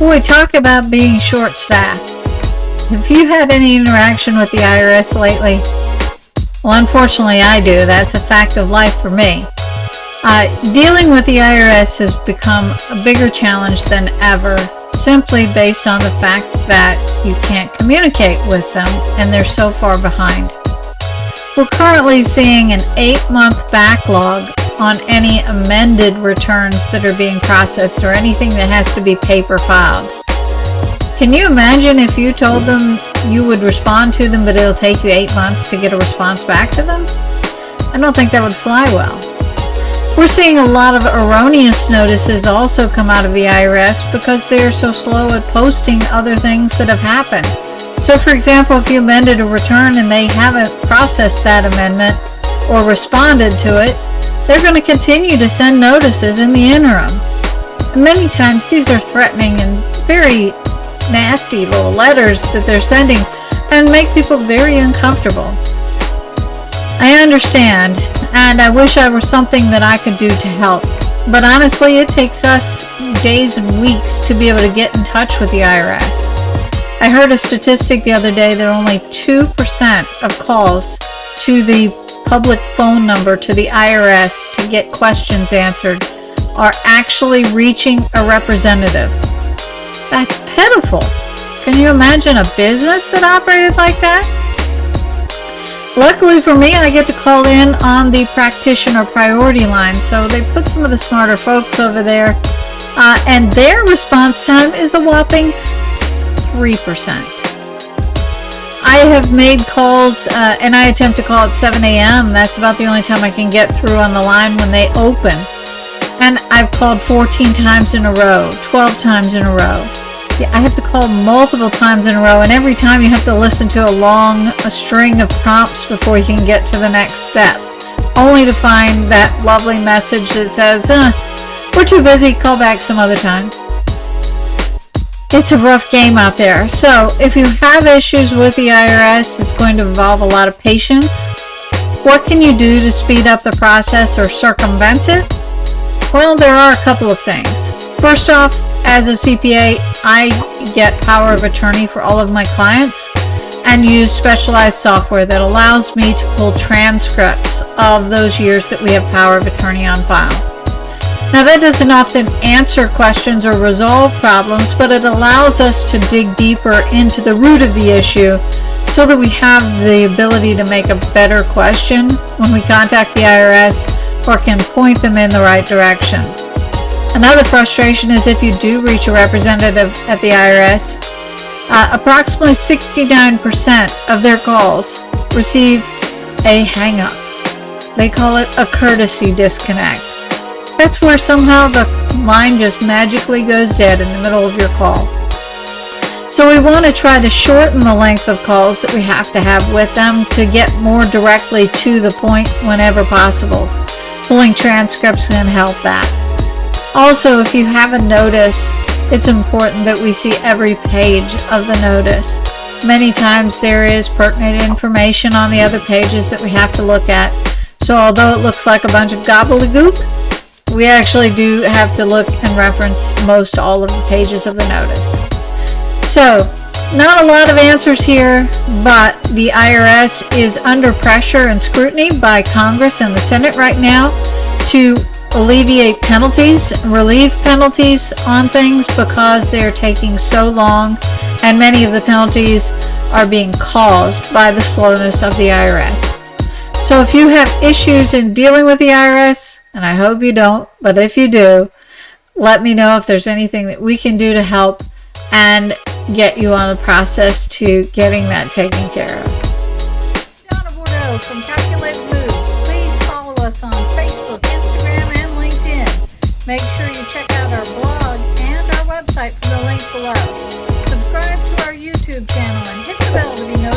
Boy, talk about being short-staffed. Have you had any interaction with the IRS lately? Well, unfortunately I do. That's a fact of life for me. Dealing with the IRS has become a bigger challenge than ever, simply based on the fact that you can't communicate with them and they're so far behind. We're currently seeing an 8-month backlog on any amended returns that are being processed or anything that has to be paper filed. Can you imagine if you told them you would respond to them, but it'll take you 8 months to get a response back to them? I don't think that would fly well. We're seeing a lot of erroneous notices also come out of the IRS because they are so slow at posting other things that have happened. So for example, if you amended a return and they haven't processed that amendment or responded to it, they're going to continue to send notices in the interim. And many times these are threatening and very nasty little letters that they're sending and make people very uncomfortable. I understand, and I wish I were something that I could do to help. But honestly, it takes us days and weeks to be able to get in touch with the IRS. I heard a statistic the other day that only 2% of calls to the public phone number to the IRS to get questions answered are actually reaching a representative. That's pitiful. Can you imagine a business that operated like that? Luckily for me, I get to call in on the practitioner priority line, so they put some of the smarter folks over there, and their response time is a whopping 3%. I have made calls, and I attempt to call at 7 a.m. That's about the only time I can get through on the line when they open. And I've called 14 times in a row, 12 times in a row. Yeah, I have to call multiple times in a row, and every time you have to listen to a string of prompts before you can get to the next step, only to find that lovely message that says, we're too busy, call back some other time. It's a rough game out there. So if you have issues with the IRS, it's going to involve a lot of patience. What can you do to speed up the process or circumvent it? Well, there are a couple of things. First off, as a CPA, I get power of attorney for all of my clients and use specialized software that allows me to pull transcripts of those years that we have power of attorney on file. Now, that doesn't often answer questions or resolve problems, but it allows us to dig deeper into the root of the issue so that we have the ability to make a better question when we contact the IRS or can point them in the right direction. Another frustration is if you do reach a representative at the IRS, approximately 69% of their calls receive a hang-up. They call it a courtesy disconnect. That's where somehow the line just magically goes dead in the middle of your call. So we want to try to shorten the length of calls that we have to have with them to get more directly to the point whenever possible. Pulling transcripts can help that. Also, if you have a notice, it's important that we see every page of the notice. Many times there is pertinent information on the other pages that we have to look at. So although it looks like a bunch of gobbledygook, we actually do have to look and reference most all of the pages of the notice. So, not a lot of answers here, but the IRS is under pressure and scrutiny by Congress and the Senate right now to alleviate penalties, relieve penalties on things because they're taking so long, and many of the penalties are being caused by the slowness of the IRS. So if you have issues in dealing with the IRS, and I hope you don't, but if you do, let me know if there's anything that we can do to help and get you on the process to getting that taken care of. Donna Bordeaux from Calculate Moves. Please follow us on Facebook, Instagram, and LinkedIn. Make sure you check out our blog and our website from the link below. Subscribe to our YouTube channel and hit the bell to be notified